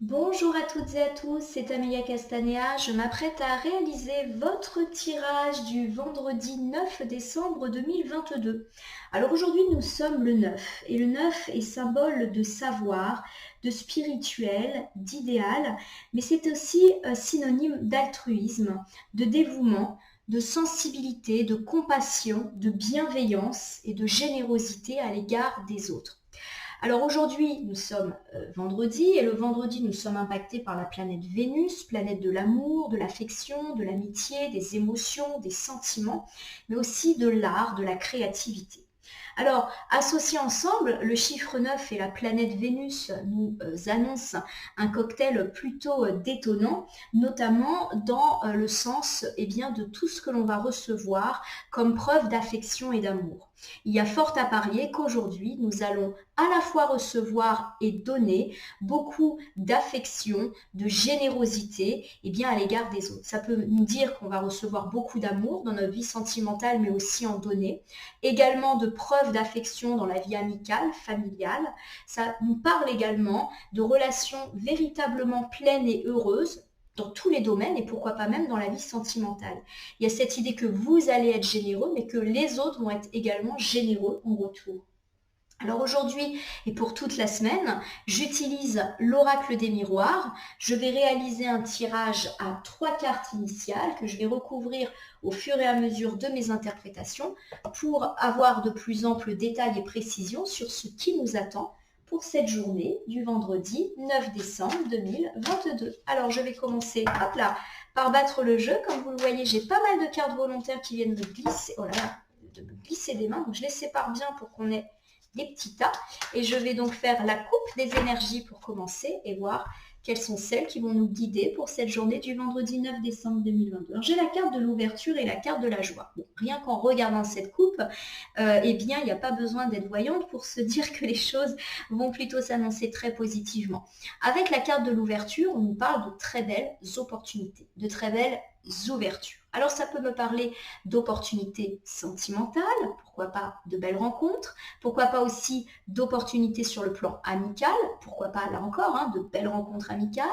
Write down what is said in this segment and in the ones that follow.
Bonjour à toutes et à tous, c'est Amelia Castanea. Je m'apprête à réaliser votre tirage du vendredi 9 décembre 2022. Alors aujourd'hui nous sommes le 9 et le 9 est symbole de savoir, de spirituel, d'idéal, mais c'est aussi synonyme d'altruisme, de dévouement, de sensibilité, de compassion, de bienveillance et de générosité à l'égard des autres. Alors aujourd'hui, nous sommes vendredi et le vendredi, nous sommes impactés par la planète Vénus, planète de l'amour, de l'affection, de l'amitié, des émotions, des sentiments, mais aussi de l'art, de la créativité. Alors, associés ensemble, le chiffre 9 et la planète Vénus nous annoncent un cocktail plutôt détonnant, notamment dans le sens bien, de tout ce que l'on va recevoir comme preuve d'affection et d'amour. Il y a fort à parier qu'aujourd'hui, nous allons à la fois recevoir et donner beaucoup d'affection, de générosité bien, à l'égard des autres. Ça peut nous dire qu'on va recevoir beaucoup d'amour dans notre vie sentimentale, mais aussi en donner. Également de preuves d'affection dans la vie amicale, familiale. Ça nous parle également de relations véritablement pleines et heureuses dans tous les domaines et pourquoi pas même dans la vie sentimentale. Il y a cette idée que vous allez être généreux, mais que les autres vont être également généreux en retour. Alors aujourd'hui et pour toute la semaine, j'utilise l'oracle des miroirs. Je vais réaliser un tirage à 3 cartes initiales que je vais recouvrir au fur et à mesure de mes interprétations pour avoir de plus amples détails et précisions sur ce qui nous attend pour cette journée du vendredi 9 décembre 2022. Alors je vais commencer, hop là, par battre le jeu. Comme vous le voyez, j'ai pas mal de cartes volontaires qui viennent me glisser, oh là là, de me glisser des mains. Donc je les sépare bien pour qu'on ait des petits tas. Et je vais donc faire la coupe des énergies pour commencer et voir quelles sont celles qui vont nous guider pour cette journée du vendredi 9 décembre 2022. Alors j'ai la carte de l'ouverture et la carte de la joie. Bon, rien qu'en regardant cette coupe, eh bien, il n'y a pas besoin d'être voyante pour se dire que les choses vont plutôt s'annoncer très positivement. Avec la carte de l'ouverture, on nous parle de très belles opportunités, de très belles ouvertures. Alors ça peut me parler d'opportunités sentimentales, pourquoi pas de belles rencontres, pourquoi pas aussi d'opportunités sur le plan amical, pourquoi pas là encore de belles rencontres amicales,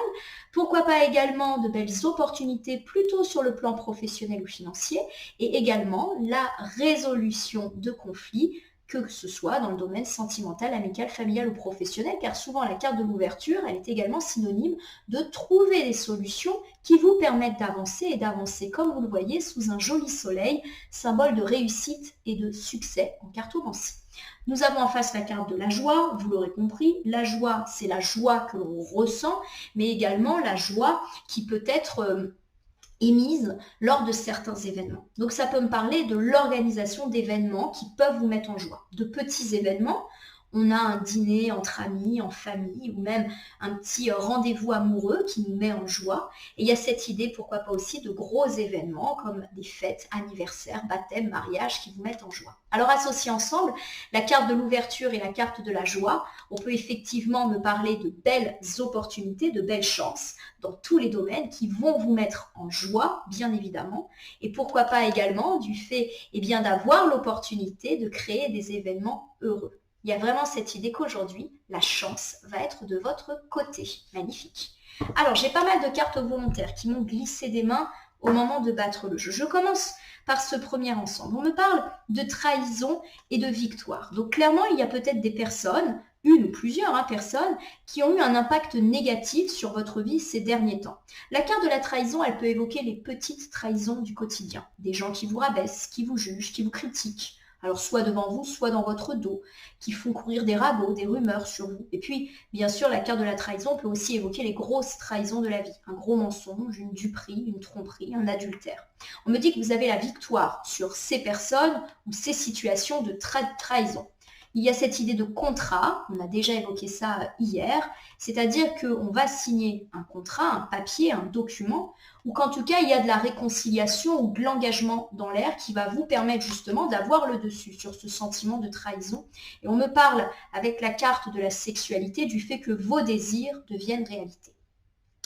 pourquoi pas également de belles opportunités plutôt sur le plan professionnel ou financier, et également la résolution de conflits, que ce soit dans le domaine sentimental, amical, familial ou professionnel, car souvent la carte de l'ouverture, elle est également synonyme de trouver des solutions qui vous permettent d'avancer et d'avancer, comme vous le voyez, sous un joli soleil, symbole de réussite et de succès en cartomancie. Nous avons en face la carte de la joie, vous l'aurez compris, la joie, c'est la joie que l'on ressent, mais également la joie qui peut être émise lors de certains événements. Donc ça peut me parler de l'organisation d'événements qui peuvent vous mettre en joie. De petits événements, on a un dîner entre amis, en famille, ou même un petit rendez-vous amoureux qui nous met en joie. Et il y a cette idée, pourquoi pas aussi, de gros événements comme des fêtes, anniversaires, baptêmes, mariages qui vous mettent en joie. Alors associés ensemble, la carte de l'ouverture et la carte de la joie, on peut effectivement me parler de belles opportunités, de belles chances dans tous les domaines qui vont vous mettre en joie, bien évidemment. Et pourquoi pas également du fait bien, d'avoir l'opportunité de créer des événements heureux. Il y a vraiment cette idée qu'aujourd'hui, la chance va être de votre côté. Magnifique. Alors, j'ai pas mal de cartes volontaires qui m'ont glissé des mains au moment de battre le jeu. Je commence par ce premier ensemble. On me parle de trahison et de victoire. Donc, clairement, il y a peut-être des personnes, une ou plusieurs personnes, qui ont eu un impact négatif sur votre vie ces derniers temps. La carte de la trahison, elle peut évoquer les petites trahisons du quotidien. Des gens qui vous rabaissent, qui vous jugent, qui vous critiquent. Alors soit devant vous, soit dans votre dos, qui font courir des ragots, des rumeurs sur vous. Et puis, bien sûr, la carte de la trahison peut aussi évoquer les grosses trahisons de la vie. Un gros mensonge, une duperie, une tromperie, un adultère. On me dit que vous avez la victoire sur ces personnes ou ces situations de trahison. Il y a cette idée de contrat, on a déjà évoqué ça hier, c'est-à-dire qu'on va signer un contrat, un papier, un document, ou qu'en tout cas il y a de la réconciliation ou de l'engagement dans l'air qui va vous permettre justement d'avoir le dessus sur ce sentiment de trahison. Et on me parle avec la carte de la sexualité du fait que vos désirs deviennent réalité.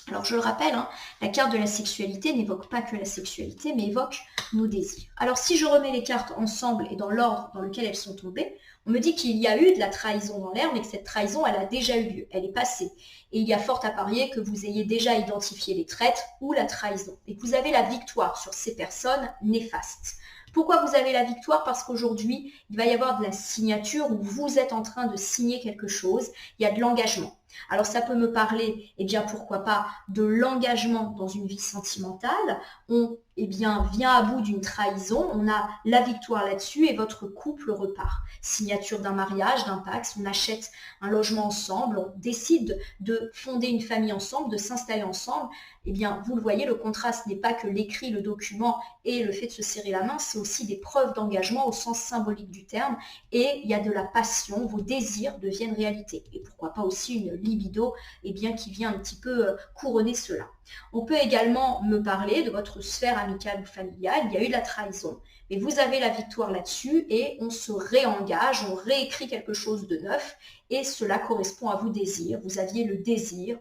Alors je le rappelle, la carte de la sexualité n'évoque pas que la sexualité, mais évoque nos désirs. Alors si je remets les cartes ensemble et dans l'ordre dans lequel elles sont tombées, On me dit qu'il y a eu de la trahison dans l'air, mais que cette trahison, elle a déjà eu lieu, elle est passée. Et il y a fort à parier que vous ayez déjà identifié les traîtres ou la trahison, et que vous avez la victoire sur ces personnes néfastes. Pourquoi vous avez la victoire? Parce qu'aujourd'hui, il va y avoir de la signature où vous êtes en train de signer quelque chose, il y a de l'engagement. Alors ça peut me parler, eh bien pourquoi pas, de l'engagement dans une vie sentimentale. On vient à bout d'une trahison, on a la victoire là-dessus et votre couple repart. Signature d'un mariage, d'un Pacs, on achète un logement ensemble, on décide de fonder une famille ensemble, de s'installer ensemble. Eh bien, vous le voyez, le contrat, ce n'est pas que l'écrit, le document et le fait de se serrer la main, c'est aussi des preuves d'engagement au sens symbolique du terme. Et il y a de la passion, vos désirs deviennent réalité. Et pourquoi pas aussi une libido, qui vient un petit peu couronner cela. On peut également me parler de votre sphère amicale ou familiale. Il y a eu de la trahison, mais vous avez la victoire là-dessus et on se réengage, on réécrit quelque chose de neuf et cela correspond à vos désirs. Vous aviez le désir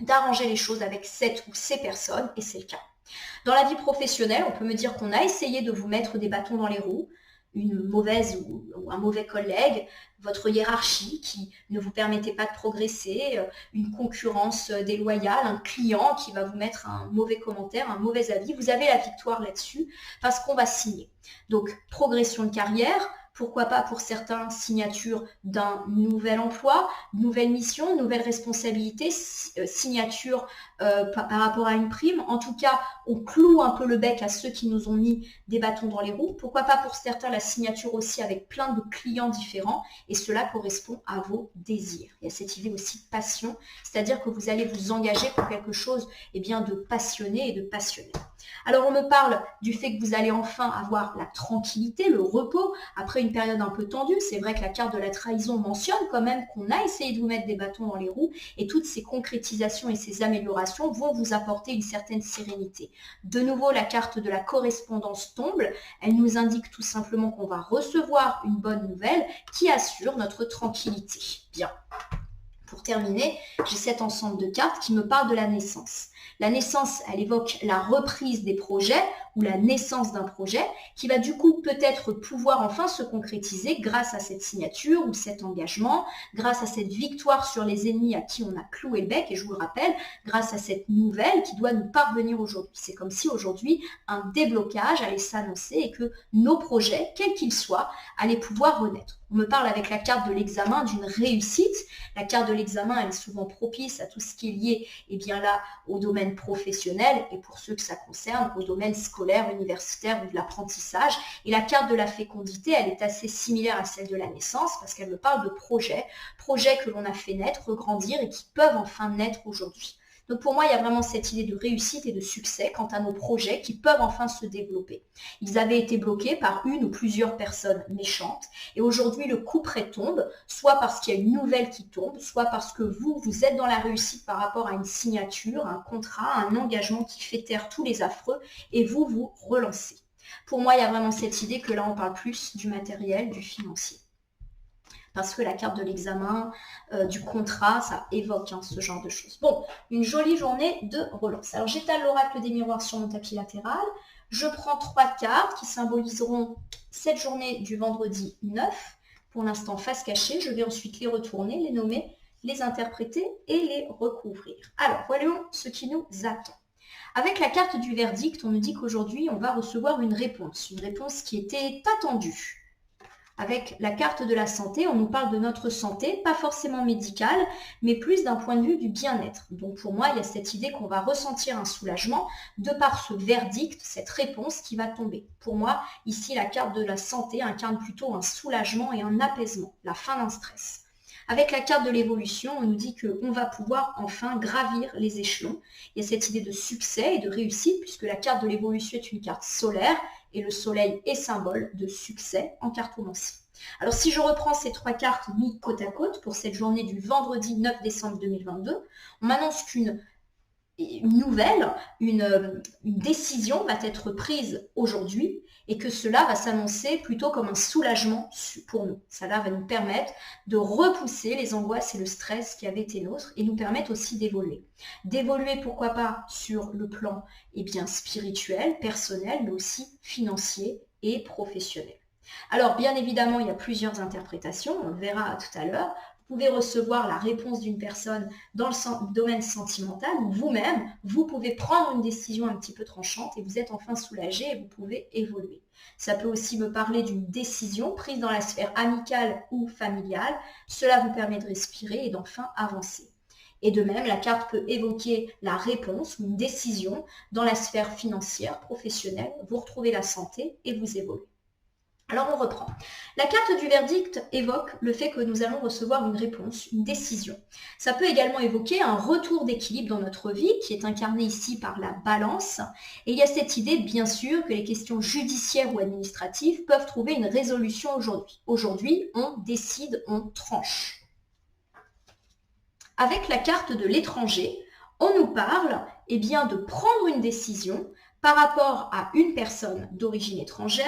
d'arranger les choses avec cette ou ces personnes et c'est le cas. Dans la vie professionnelle, on peut me dire qu'on a essayé de vous mettre des bâtons dans les roues, une mauvaise ou un mauvais collègue, votre hiérarchie qui ne vous permettait pas de progresser, une concurrence déloyale, un client qui va vous mettre un mauvais commentaire, un mauvais avis. Vous avez la victoire là-dessus parce qu'on va signer. Donc, progression de carrière, pourquoi pas pour certains, signature d'un nouvel emploi, nouvelle mission, nouvelle responsabilité, signature par rapport à une prime. En tout cas, on cloue un peu le bec à ceux qui nous ont mis des bâtons dans les roues. Pourquoi pas pour certains la signature aussi avec plein de clients différents et cela correspond à vos désirs. Il y a cette idée aussi de passion, c'est-à-dire que vous allez vous engager pour quelque chose de passionné et de passionné. Alors on me parle du fait que vous allez enfin avoir la tranquillité, le repos, après une période un peu tendue. C'est vrai que la carte de la trahison mentionne quand même qu'on a essayé de vous mettre des bâtons dans les roues et toutes ces concrétisations et ces améliorations vont vous apporter une certaine sérénité. De nouveau, la carte de la correspondance tombe. Elle nous indique tout simplement qu'on va recevoir une bonne nouvelle qui assure notre tranquillité. Bien. Pour terminer, j'ai cet ensemble de cartes qui me parle de la naissance. La naissance, elle évoque la reprise des projets ou la naissance d'un projet qui va du coup peut-être pouvoir enfin se concrétiser grâce à cette signature ou cet engagement, grâce à cette victoire sur les ennemis à qui on a cloué le bec et je vous le rappelle, grâce à cette nouvelle qui doit nous parvenir aujourd'hui. C'est comme si aujourd'hui un déblocage allait s'annoncer et que nos projets, quels qu'ils soient, allaient pouvoir renaître. On me parle avec la carte de l'examen d'une réussite. La carte de l'examen, elle est souvent propice à tout ce qui est lié au domaine professionnel et pour ceux que ça concerne, au domaine scolaire, universitaire ou de l'apprentissage. Et la carte de la fécondité, elle est assez similaire à celle de la naissance parce qu'elle me parle de projets que l'on a fait naître, grandir et qui peuvent enfin naître aujourd'hui. Donc pour moi, il y a vraiment cette idée de réussite et de succès quant à nos projets qui peuvent enfin se développer. Ils avaient été bloqués par une ou plusieurs personnes méchantes et aujourd'hui le coup près tombe, soit parce qu'il y a une nouvelle qui tombe, soit parce que vous êtes dans la réussite par rapport à une signature, un contrat, un engagement qui fait taire tous les affreux et vous relancez. Pour moi, il y a vraiment cette idée que là, on parle plus du matériel, du financier. Parce que la carte de l'examen, du contrat, ça évoque ce genre de choses. Bon, une jolie journée de relance. Alors j'étale l'oracle des miroirs sur mon tapis latéral. Je prends 3 cartes qui symboliseront cette journée du vendredi 9. Pour l'instant, face cachée. Je vais ensuite les retourner, les nommer, les interpréter et les recouvrir. Alors, voyons ce qui nous attend. Avec la carte du verdict, on nous dit qu'aujourd'hui, on va recevoir une réponse qui était attendue. Avec la carte de la santé, on nous parle de notre santé, pas forcément médicale, mais plus d'un point de vue du bien-être. Donc pour moi, il y a cette idée qu'on va ressentir un soulagement de par ce verdict, cette réponse qui va tomber. Pour moi, ici, la carte de la santé incarne plutôt un soulagement et un apaisement, la fin d'un stress. Avec la carte de l'évolution, on nous dit qu'on va pouvoir enfin gravir les échelons. Il y a cette idée de succès et de réussite, puisque la carte de l'évolution est une carte solaire, et le soleil est symbole de succès en cartomancie. Alors si je reprends ces 3 cartes mises côte à côte pour cette journée du vendredi 9 décembre 2022, on m'annonce qu'une nouvelle, une décision va être prise aujourd'hui et que cela va s'annoncer plutôt comme un soulagement pour nous. Cela va nous permettre de repousser les angoisses et le stress qui avaient été nôtres et nous permettre aussi d'évoluer. D'évoluer pourquoi pas sur le plan spirituel, personnel, mais aussi financier et professionnel. Alors, bien évidemment, il y a plusieurs interprétations, on le verra tout à l'heure. Vous pouvez recevoir la réponse d'une personne dans le domaine sentimental ou vous-même, vous pouvez prendre une décision un petit peu tranchante et vous êtes enfin soulagé et vous pouvez évoluer. Ça peut aussi me parler d'une décision prise dans la sphère amicale ou familiale. Cela vous permet de respirer et d'enfin avancer. Et de même, la carte peut évoquer la réponse ou une décision dans la sphère financière, professionnelle. Vous retrouvez la santé et vous évoluez. Alors on reprend. La carte du verdict évoque le fait que nous allons recevoir une réponse, une décision. Ça peut également évoquer un retour d'équilibre dans notre vie qui est incarné ici par la balance. Et il y a cette idée bien sûr que les questions judiciaires ou administratives peuvent trouver une résolution aujourd'hui. Aujourd'hui, on décide, on tranche. Avec la carte de l'étranger, on nous parle bien, de prendre une décision par rapport à une personne d'origine étrangère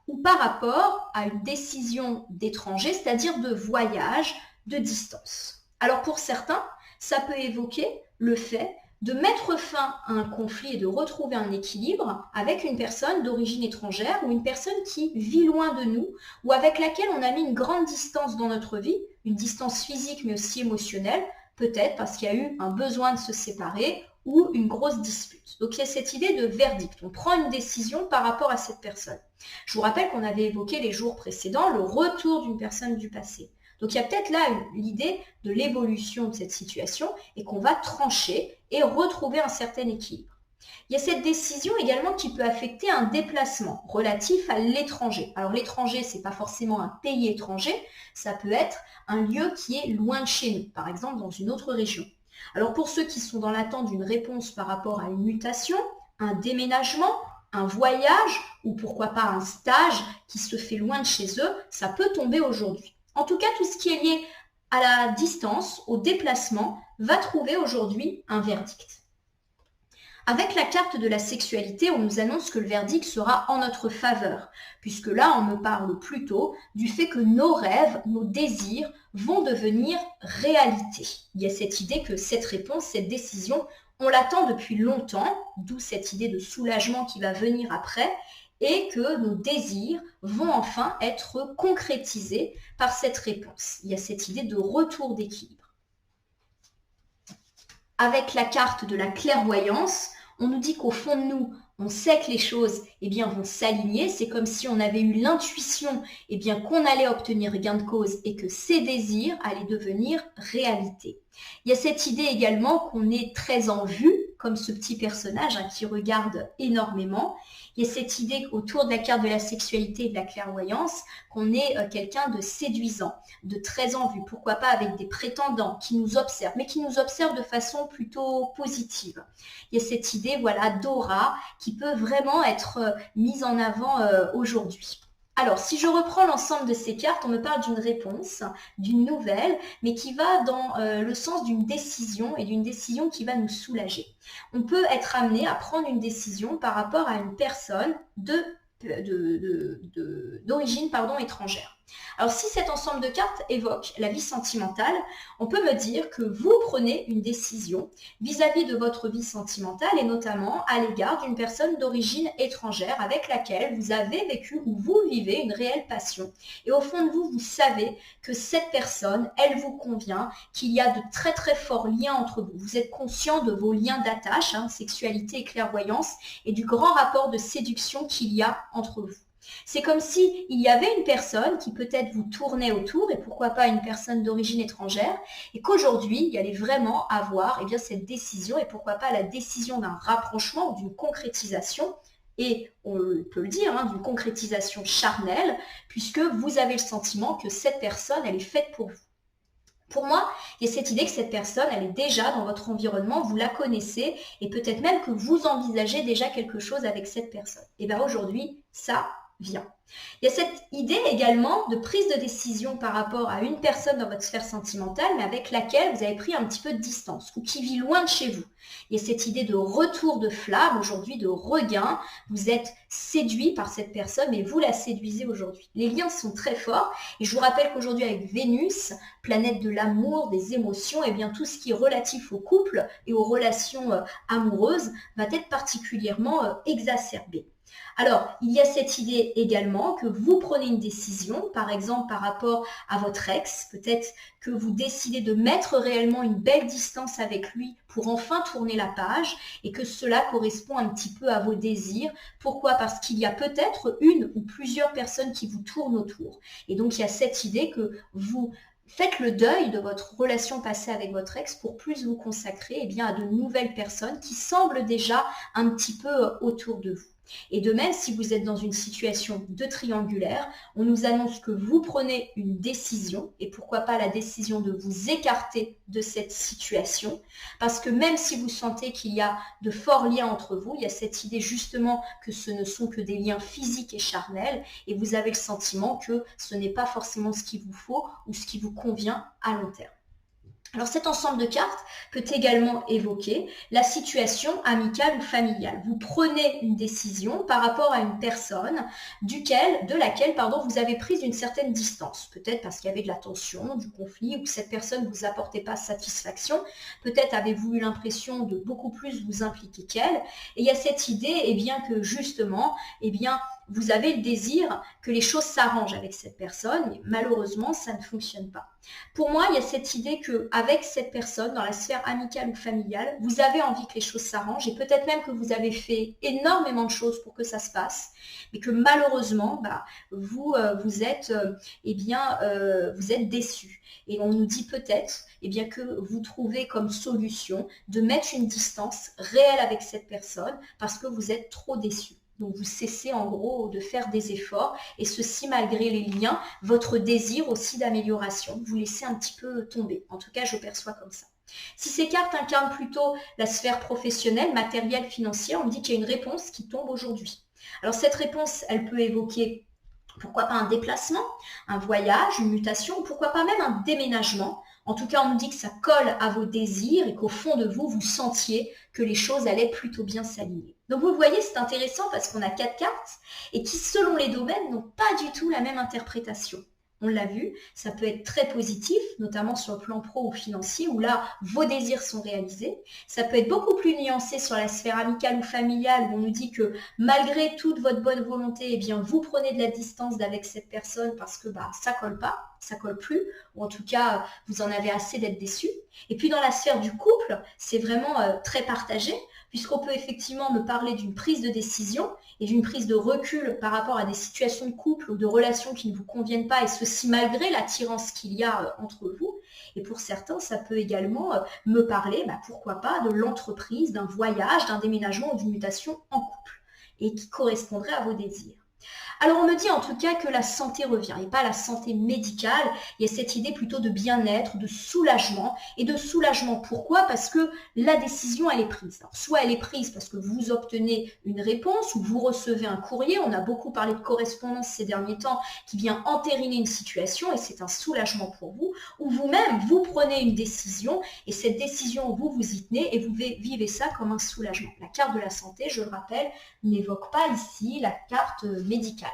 ou par rapport à une décision d'étranger, c'est-à-dire de voyage, de distance. Alors pour certains, ça peut évoquer le fait de mettre fin à un conflit et de retrouver un équilibre avec une personne d'origine étrangère ou une personne qui vit loin de nous ou avec laquelle on a mis une grande distance dans notre vie, une distance physique mais aussi émotionnelle, peut-être parce qu'il y a eu un besoin de se séparer ou une grosse dispute. Donc il y a cette idée de verdict. On prend une décision par rapport à cette personne. Je vous rappelle qu'on avait évoqué les jours précédents le retour d'une personne du passé. Donc il y a peut-être là l'idée de l'évolution de cette situation et qu'on va trancher et retrouver un certain équilibre. Il y a cette décision également qui peut affecter un déplacement relatif à l'étranger. Alors l'étranger, ce n'est pas forcément un pays étranger, ça peut être un lieu qui est loin de chez nous, par exemple dans une autre région. Alors pour ceux qui sont dans l'attente d'une réponse par rapport à une mutation, un déménagement, un voyage ou pourquoi pas un stage qui se fait loin de chez eux, ça peut tomber aujourd'hui. En tout cas, tout ce qui est lié à la distance, au déplacement, va trouver aujourd'hui un verdict. Avec la carte de la sexualité, on nous annonce que le verdict sera en notre faveur, puisque là, on me parle plutôt du fait que nos rêves, nos désirs vont devenir réalité. Il y a cette idée que cette réponse, cette décision, on l'attend depuis longtemps, d'où cette idée de soulagement qui va venir après, et que nos désirs vont enfin être concrétisés par cette réponse. Il y a cette idée de retour d'équilibre. Avec la carte de la clairvoyance, on nous dit qu'au fond de nous, on sait que les choses vont s'aligner. C'est comme si on avait eu l'intuition qu'on allait obtenir gain de cause et que ces désirs allaient devenir réalité. Il y a cette idée également qu'on est très en vue, comme ce petit personnage qui regarde énormément. Il y a cette idée autour de la carte de la sexualité et de la clairvoyance qu'on est quelqu'un de séduisant, de très en vue, pourquoi pas avec des prétendants qui nous observent, mais qui nous observent de façon plutôt positive. Il y a cette idée d'aura qui peut vraiment être mise en avant aujourd'hui. Alors, si je reprends l'ensemble de ces cartes, on me parle d'une réponse, d'une nouvelle, mais qui va dans le sens d'une décision et d'une décision qui va nous soulager. On peut être amené à prendre une décision par rapport à une personne d'origine étrangère. Alors si cet ensemble de cartes évoque la vie sentimentale, on peut me dire que vous prenez une décision vis-à-vis de votre vie sentimentale et notamment à l'égard d'une personne d'origine étrangère avec laquelle vous avez vécu ou vous vivez une réelle passion. Et au fond de vous, vous savez que cette personne, elle vous convient, qu'il y a de très très forts liens entre vous. Vous êtes conscient de vos liens d'attache, sexualité et clairvoyance, et du grand rapport de séduction qu'il y a entre vous. C'est comme s'il y avait une personne qui peut-être vous tournait autour, et pourquoi pas une personne d'origine étrangère, et qu'aujourd'hui, il y allait vraiment avoir cette décision, et pourquoi pas la décision d'un rapprochement ou d'une concrétisation, et on peut le dire, d'une concrétisation charnelle, puisque vous avez le sentiment que cette personne, elle est faite pour vous. Pour moi, il y a cette idée que cette personne, elle est déjà dans votre environnement, vous la connaissez, et peut-être même que vous envisagez déjà quelque chose avec cette personne. Et bien aujourd'hui, ça vient. Il y a cette idée également de prise de décision par rapport à une personne dans votre sphère sentimentale, mais avec laquelle vous avez pris un petit peu de distance ou qui vit loin de chez vous. Il y a cette idée de retour de flamme aujourd'hui, de regain. Vous êtes séduit par cette personne et vous la séduisez aujourd'hui. Les liens sont très forts et je vous rappelle qu'aujourd'hui avec Vénus, planète de l'amour, des émotions, tout ce qui est relatif au couple et aux relations amoureuses va être particulièrement exacerbé. Alors, il y a cette idée également que vous prenez une décision, par exemple par rapport à votre ex, peut-être que vous décidez de mettre réellement une belle distance avec lui pour enfin tourner la page et que cela correspond un petit peu à vos désirs. Pourquoi? Parce qu'il y a peut-être une ou plusieurs personnes qui vous tournent autour. Et donc, il y a cette idée que vous faites le deuil de votre relation passée avec votre ex pour plus vous consacrer à de nouvelles personnes qui semblent déjà un petit peu autour de vous. Et de même, si vous êtes dans une situation de triangulaire, on nous annonce que vous prenez une décision, et pourquoi pas la décision de vous écarter de cette situation, parce que même si vous sentez qu'il y a de forts liens entre vous, il y a cette idée justement que ce ne sont que des liens physiques et charnels, et vous avez le sentiment que ce n'est pas forcément ce qu'il vous faut ou ce qui vous convient à long terme. Alors cet ensemble de cartes peut également évoquer la situation amicale ou familiale. Vous prenez une décision par rapport à une personne de laquelle vous avez pris une certaine distance. Peut-être parce qu'il y avait de la tension, du conflit, ou que cette personne ne vous apportait pas satisfaction. Peut-être avez-vous eu l'impression de beaucoup plus vous impliquer qu'elle. Et il y a cette idée que justement, vous avez le désir que les choses s'arrangent avec cette personne, mais malheureusement, ça ne fonctionne pas. Pour moi, il y a cette idée qu'avec cette personne, dans la sphère amicale ou familiale, vous avez envie que les choses s'arrangent et peut-être même que vous avez fait énormément de choses pour que ça se passe, mais que malheureusement, vous êtes déçu. Et on nous dit peut-être que vous trouvez comme solution de mettre une distance réelle avec cette personne parce que vous êtes trop déçu. Donc vous cessez en gros de faire des efforts et ceci malgré les liens, votre désir aussi d'amélioration, vous laissez un petit peu tomber. En tout cas, je perçois comme ça. Si ces cartes incarnent plutôt la sphère professionnelle, matérielle, financière, on me dit qu'il y a une réponse qui tombe aujourd'hui. Alors cette réponse, elle peut évoquer pourquoi pas un déplacement, un voyage, une mutation, ou pourquoi pas même un déménagement. En tout cas, on nous dit que ça colle à vos désirs et qu'au fond de vous, vous sentiez que les choses allaient plutôt bien s'aligner. Donc vous le voyez, c'est intéressant parce qu'on a 4 cartes et qui, selon les domaines, n'ont pas du tout la même interprétation. On l'a vu, ça peut être très positif, notamment sur le plan pro ou financier, où là, vos désirs sont réalisés. Ça peut être beaucoup plus nuancé sur la sphère amicale ou familiale, où on nous dit que malgré toute votre bonne volonté, vous prenez de la distance avec cette personne parce que ça colle pas, ça colle plus, ou en tout cas, vous en avez assez d'être déçu. Et puis dans la sphère du couple, c'est vraiment très partagé, puisqu'on peut effectivement me parler d'une prise de décision et d'une prise de recul par rapport à des situations de couple ou de relations qui ne vous conviennent pas, et ceci malgré l'attirance qu'il y a entre vous. Et pour certains, ça peut également me parler, pourquoi pas, de l'entreprise, d'un voyage, d'un déménagement ou d'une mutation en couple, et qui correspondrait à vos désirs. Alors on me dit en tout cas que la santé revient et pas la santé médicale. Il y a cette idée plutôt de bien-être, de soulagement. Et de soulagement, pourquoi? Parce que la décision, elle est prise. Alors, soit elle est prise parce que vous obtenez une réponse ou vous recevez un courrier. On a beaucoup parlé de correspondance ces derniers temps qui vient entériner une situation et c'est un soulagement pour vous. Ou vous-même, vous prenez une décision et cette décision, vous vous y tenez et vous vivez ça comme un soulagement. La carte de la santé, je le rappelle, n'évoque pas ici la carte médicale.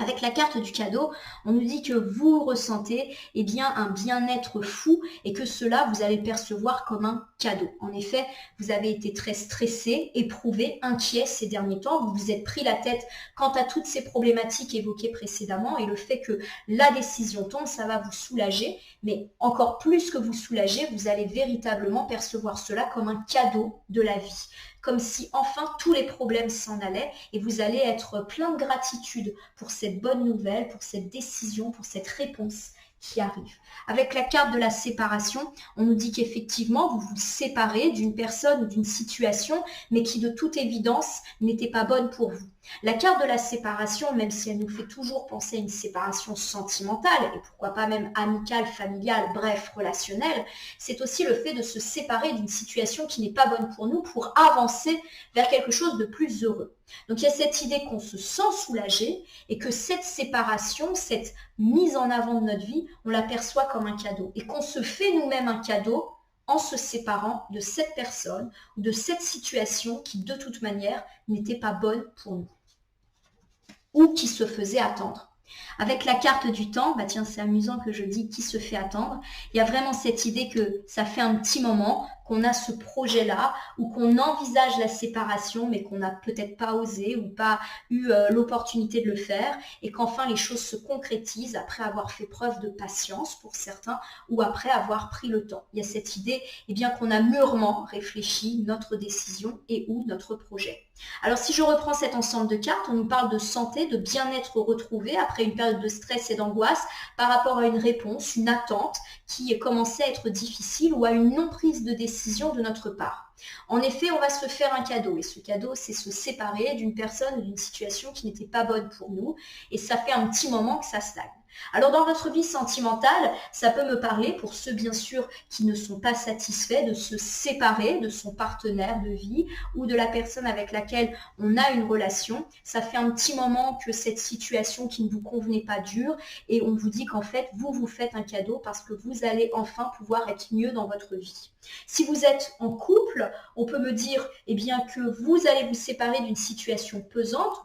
Avec la carte du cadeau, on nous dit que vous ressentez un bien-être fou et que cela, vous allez le percevoir comme un cadeau. En effet, vous avez été très stressé, éprouvé, inquiet ces derniers temps. Vous vous êtes pris la tête quant à toutes ces problématiques évoquées précédemment et le fait que la décision tombe, ça va vous soulager. Mais encore plus que vous soulager, vous allez véritablement percevoir cela comme un cadeau de la vie. Comme si enfin tous les problèmes s'en allaient et vous allez être plein de gratitude pour cette bonne nouvelle, pour cette décision, pour cette réponse qui arrive. Avec la carte de la séparation, on nous dit qu'effectivement, vous vous séparez d'une personne ou d'une situation, mais qui de toute évidence n'était pas bonne pour vous. La carte de la séparation, même si elle nous fait toujours penser à une séparation sentimentale, et pourquoi pas même amicale, familiale, bref, relationnelle, c'est aussi le fait de se séparer d'une situation qui n'est pas bonne pour nous pour avancer vers quelque chose de plus heureux. Donc il y a cette idée qu'on se sent soulagé et que cette séparation, cette mise en avant de notre vie, on l'aperçoit comme un cadeau et qu'on se fait nous-mêmes un cadeau en se séparant de cette personne ou de cette situation qui de toute manière n'était pas bonne pour nous ou qui se faisait attendre. Avec la carte du temps, tiens, c'est amusant que je dis qui se fait attendre. Il y a vraiment cette idée que ça fait un petit moment qu'on a ce projet-là ou qu'on envisage la séparation mais qu'on n'a peut-être pas osé ou pas eu l'opportunité de le faire et qu'enfin les choses se concrétisent après avoir fait preuve de patience pour certains ou après avoir pris le temps. Il y a cette idée qu'on a mûrement réfléchi notre décision et ou notre projet. Alors si je reprends cet ensemble de cartes, on nous parle de santé, de bien-être retrouvé après une période de stress et d'angoisse par rapport à une réponse, une attente qui commençait à être difficile ou à une non-prise de décision de notre part. En effet, on va se faire un cadeau et ce cadeau, c'est se séparer d'une personne ou d'une situation qui n'était pas bonne pour nous et ça fait un petit moment que ça stagne. Alors dans votre vie sentimentale, ça peut me parler, pour ceux bien sûr qui ne sont pas satisfaits, de se séparer de son partenaire de vie ou de la personne avec laquelle on a une relation. Ça fait un petit moment que cette situation qui ne vous convenait pas dure et on vous dit qu'en fait, vous faites un cadeau parce que vous allez enfin pouvoir être mieux dans votre vie. Si vous êtes en couple, on peut me dire que vous allez vous séparer d'une situation pesante,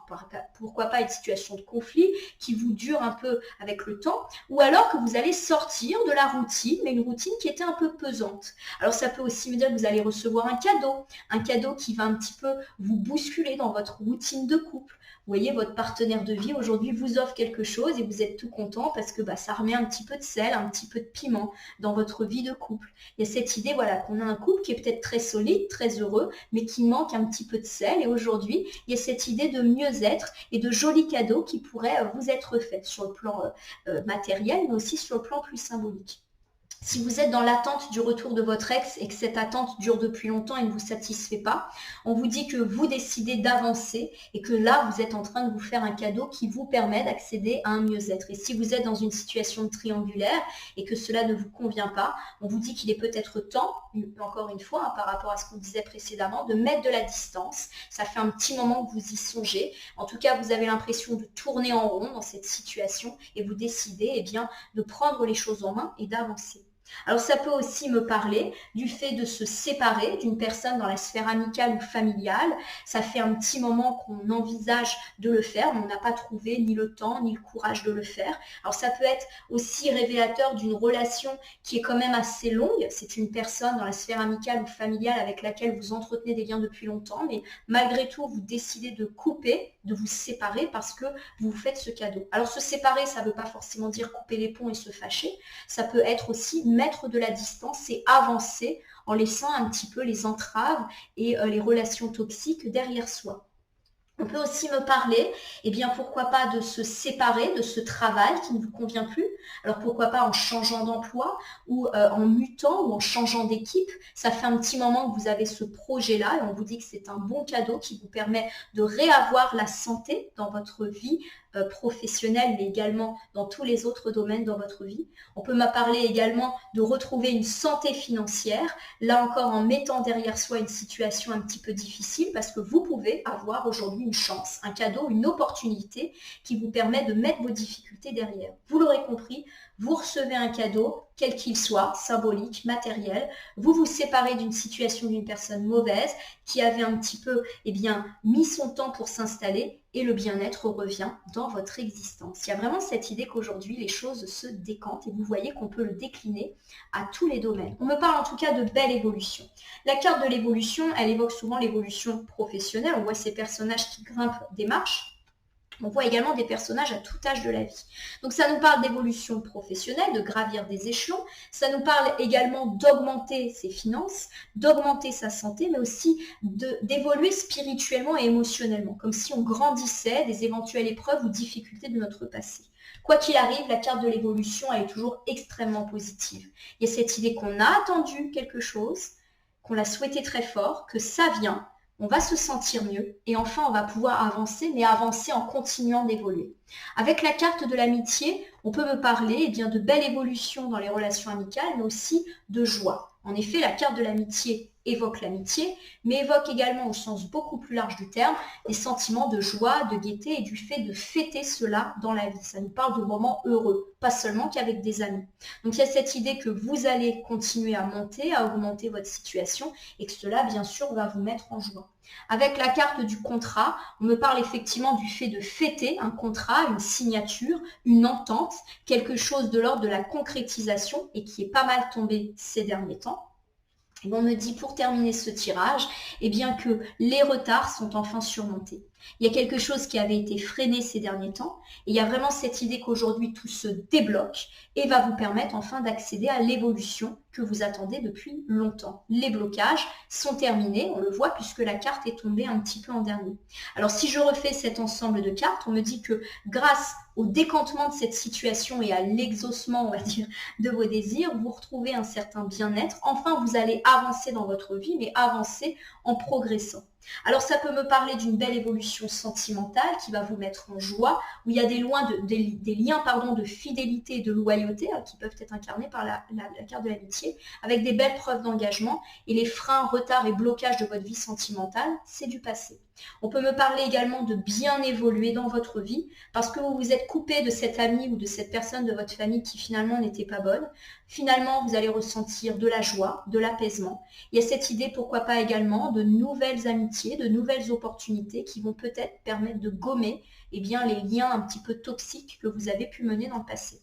pourquoi pas une situation de conflit qui vous dure un peu avec le temps, ou alors que vous allez sortir de la routine, mais une routine qui était un peu pesante. Alors ça peut aussi me dire que vous allez recevoir un cadeau qui va un petit peu vous bousculer dans votre routine de couple. Vous voyez, votre partenaire de vie aujourd'hui vous offre quelque chose et vous êtes tout content parce que ça remet un petit peu de sel, un petit peu de piment dans votre vie de couple. Il y a cette idée qu'on a un couple qui est peut-être très solide, très heureux, mais qui manque un petit peu de sel. Et aujourd'hui, il y a cette idée de mieux-être et de jolis cadeaux qui pourraient vous être faits sur le plan matériel, mais aussi sur le plan plus symbolique. Si vous êtes dans l'attente du retour de votre ex et que cette attente dure depuis longtemps et ne vous satisfait pas, on vous dit que vous décidez d'avancer et que là, vous êtes en train de vous faire un cadeau qui vous permet d'accéder à un mieux-être. Et si vous êtes dans une situation triangulaire et que cela ne vous convient pas, on vous dit qu'il est peut-être temps, encore une fois, par rapport à ce qu'on disait précédemment, de mettre de la distance. Ça fait un petit moment que vous y songez. En tout cas, vous avez l'impression de tourner en rond dans cette situation et vous décidez de prendre les choses en main et d'avancer. Alors ça peut aussi me parler du fait de se séparer d'une personne dans la sphère amicale ou familiale. Ça fait un petit moment qu'on envisage de le faire, mais on n'a pas trouvé ni le temps ni le courage de le faire. Alors ça peut être aussi révélateur d'une relation qui est quand même assez longue. C'est une personne dans la sphère amicale ou familiale avec laquelle vous entretenez des liens depuis longtemps, mais malgré tout, vous décidez de couper, de vous séparer parce que vous vous faites ce cadeau. Alors se séparer, ça ne veut pas forcément dire couper les ponts et se fâcher. Ça peut être aussi mettre de la distance et avancer en laissant un petit peu les entraves et les relations toxiques derrière soi. On peut aussi me parler, pourquoi pas de se séparer de ce travail qui ne vous convient plus. Alors pourquoi pas en changeant d'emploi ou en mutant ou en changeant d'équipe. Ça fait un petit moment que vous avez ce projet-là et on vous dit que c'est un bon cadeau qui vous permet de réavoir la santé dans votre vie professionnelle, mais également dans tous les autres domaines dans votre vie. On peut me parler également de retrouver une santé financière, là encore en mettant derrière soi une situation un petit peu difficile parce que vous pouvez avoir aujourd'hui une chance, un cadeau, une opportunité qui vous permet de mettre vos difficultés derrière. Vous l'aurez compris, vous recevez un cadeau, quel qu'il soit, symbolique, matériel, vous vous séparez d'une situation d'une personne mauvaise qui avait un petit peu mis son temps pour s'installer et le bien-être revient dans votre existence. Il y a vraiment cette idée qu'aujourd'hui les choses se décantent et vous voyez qu'on peut le décliner à tous les domaines. On me parle en tout cas de belle évolution. La carte de l'évolution, elle évoque souvent l'évolution professionnelle. On voit ces personnages qui grimpent des marches. On voit également des personnages à tout âge de la vie. Donc ça nous parle d'évolution professionnelle, de gravir des échelons. Ça nous parle également d'augmenter ses finances, d'augmenter sa santé, mais aussi d'évoluer spirituellement et émotionnellement, comme si on grandissait des éventuelles épreuves ou difficultés de notre passé. Quoi qu'il arrive, la carte de l'évolution, elle est toujours extrêmement positive. Il y a cette idée qu'on a attendu quelque chose, qu'on l'a souhaité très fort, que ça vient, on va se sentir mieux et enfin on va pouvoir avancer, mais avancer en continuant d'évoluer. Avec la carte de l'amitié, on peut me parler de belle évolution dans les relations amicales, mais aussi de joie. En effet, la carte de l'amitié évoque l'amitié, mais évoque également au sens beaucoup plus large du terme des sentiments de joie, de gaieté et du fait de fêter cela dans la vie. Ça nous parle de moments heureux, pas seulement qu'avec des amis. Donc il y a cette idée que vous allez continuer à monter, à augmenter votre situation et que cela, bien sûr, va vous mettre en joie. Avec la carte du contrat, on me parle effectivement du fait de fêter un contrat, une signature, une entente, quelque chose de l'ordre de la concrétisation et qui est pas mal tombé ces derniers temps. Et on me dit pour terminer ce tirage, eh bien que les retards sont enfin surmontés. Il y a quelque chose qui avait été freiné ces derniers temps et il y a vraiment cette idée qu'aujourd'hui tout se débloque et va vous permettre enfin d'accéder à l'évolution que vous attendez depuis longtemps. Les blocages sont terminés, on le voit puisque la carte est tombée un petit peu en dernier. Alors si je refais cet ensemble de cartes, on me dit que grâce au décantement de cette situation et à l'exaucement, on va dire, de vos désirs, vous retrouvez un certain bien-être. Enfin, vous allez avancer dans votre vie, mais avancer en progressant. Alors ça peut me parler d'une belle évolution sentimentale qui va vous mettre en joie, où il y a des liens de fidélité et de loyauté qui peuvent être incarnés par la carte de l'amitié, avec des belles preuves d'engagement, et les freins, retards et blocages de votre vie sentimentale, c'est du passé. On peut me parler également de bien évoluer dans votre vie, parce que vous vous êtes coupé de cet ami ou de cette personne de votre famille qui finalement n'était pas bonne. Finalement, vous allez ressentir de la joie, de l'apaisement. Il y a cette idée, pourquoi pas également, de nouvelles amitiés, de nouvelles opportunités qui vont peut-être permettre de gommer les liens un petit peu toxiques que vous avez pu mener dans le passé.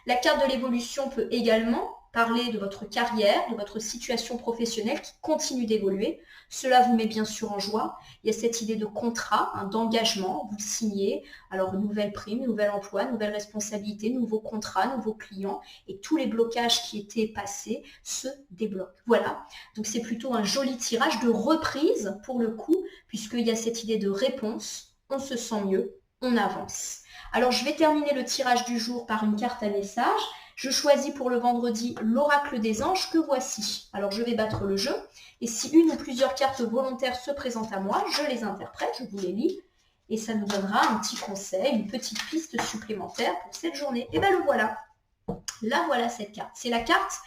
La carte de l'évolution peut également parler de votre carrière, de votre situation professionnelle qui continue d'évoluer. Cela vous met bien sûr en joie. Il y a cette idée de contrat, d'engagement, vous signez. Alors, nouvelle prime, nouvel emploi, nouvelle responsabilité, nouveaux contrats, nouveaux clients. Et tous les blocages qui étaient passés se débloquent. Voilà. Donc, c'est plutôt un joli tirage de reprise pour le coup, puisqu'il y a cette idée de réponse. On se sent mieux, on avance. Alors, je vais terminer le tirage du jour par une carte à message. Je choisis pour le vendredi l'oracle des anges que voici. Alors, je vais battre le jeu. Et si une ou plusieurs cartes volontaires se présentent à moi, je les interprète, je vous les lis. Et ça nous donnera un petit conseil, une petite piste supplémentaire pour cette journée. Et bien, le voilà. Là, voilà cette carte. C'est la carte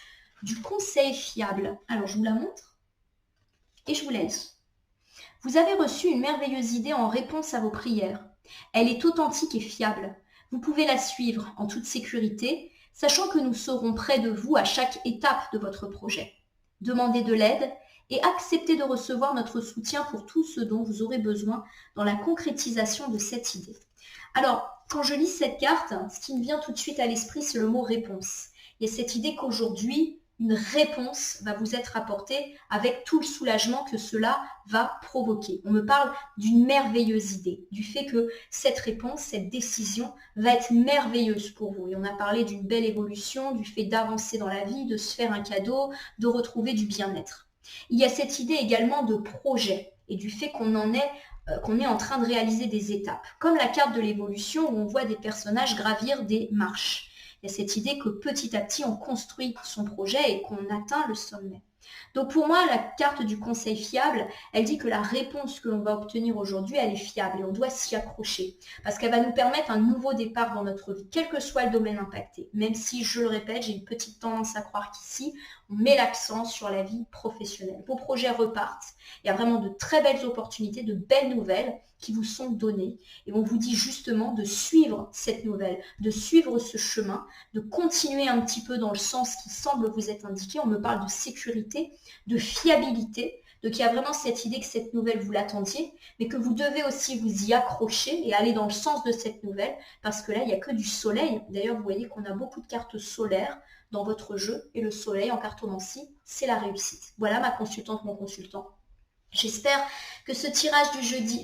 du conseil fiable. Alors, je vous la montre. Et je vous la lis. Vous avez reçu une merveilleuse idée en réponse à vos prières. Elle est authentique et fiable. Vous pouvez la suivre en toute sécurité, sachant que nous serons près de vous à chaque étape de votre projet. Demandez de l'aide et acceptez de recevoir notre soutien pour tout ce dont vous aurez besoin dans la concrétisation de cette idée. Alors, quand je lis cette carte, ce qui me vient tout de suite à l'esprit, c'est le mot réponse. Il y a cette idée qu'aujourd'hui, une réponse va vous être apportée avec tout le soulagement que cela va provoquer. On me parle d'une merveilleuse idée, du fait que cette réponse, cette décision va être merveilleuse pour vous. Et on a parlé d'une belle évolution, du fait d'avancer dans la vie, de se faire un cadeau, de retrouver du bien-être. Il y a cette idée également de projet et du fait qu'on est en train de réaliser des étapes. Comme la carte de l'évolution où on voit des personnages gravir des marches. Il y a cette idée que petit à petit, on construit son projet et qu'on atteint le sommet. Donc pour moi, la carte du conseil fiable, elle dit que la réponse que l'on va obtenir aujourd'hui, elle est fiable et on doit s'y accrocher parce qu'elle va nous permettre un nouveau départ dans notre vie, quel que soit le domaine impacté. Même si, je le répète, j'ai une petite tendance à croire qu'ici, on met l'accent sur la vie professionnelle. Vos projets repartent. Il y a vraiment de très belles opportunités, de belles nouvelles qui vous sont données. Et on vous dit justement de suivre cette nouvelle, de suivre ce chemin, de continuer un petit peu dans le sens qui semble vous être indiqué. On me parle de sécurité, de fiabilité. Donc il y a vraiment cette idée que cette nouvelle, vous l'attendiez, mais que vous devez aussi vous y accrocher et aller dans le sens de cette nouvelle, parce que là, il n'y a que du soleil. D'ailleurs, vous voyez qu'on a beaucoup de cartes solaires dans votre jeu, et le soleil en cartomancie, c'est la réussite. Voilà ma consultante, mon consultant. J'espère que ce tirage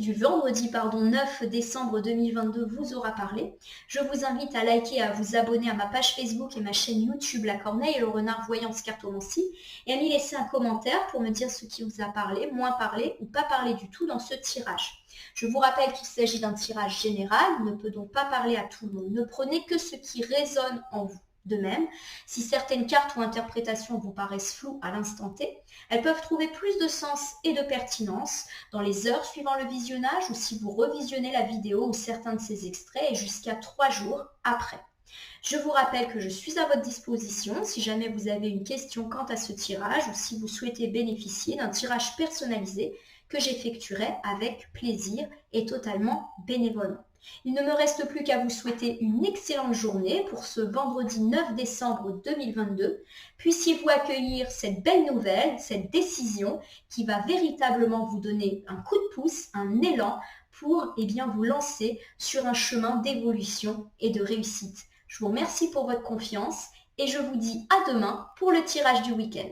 du vendredi 9 décembre 2022 vous aura parlé. Je vous invite à liker et à vous abonner à ma page Facebook et ma chaîne YouTube La Corneille et le Renard Voyance Cartomancie et à m'y laisser un commentaire pour me dire ce qui vous a parlé, moins parlé ou pas parlé du tout dans ce tirage. Je vous rappelle qu'il s'agit d'un tirage général, il ne peut donc pas parler à tout le monde. Ne prenez que ce qui résonne en vous. De même, si certaines cartes ou interprétations vous paraissent floues à l'instant T, elles peuvent trouver plus de sens et de pertinence dans les heures suivant le visionnage ou si vous revisionnez la vidéo ou certains de ces extraits et jusqu'à 3 jours après. Je vous rappelle que je suis à votre disposition si jamais vous avez une question quant à ce tirage ou si vous souhaitez bénéficier d'un tirage personnalisé que j'effectuerai avec plaisir et totalement bénévolement. Il ne me reste plus qu'à vous souhaiter une excellente journée pour ce vendredi 9 décembre 2022. Puissiez-vous accueillir cette belle nouvelle, cette décision qui va véritablement vous donner un coup de pouce, un élan pour vous lancer sur un chemin d'évolution et de réussite. Je vous remercie pour votre confiance et je vous dis à demain pour le tirage du week-end.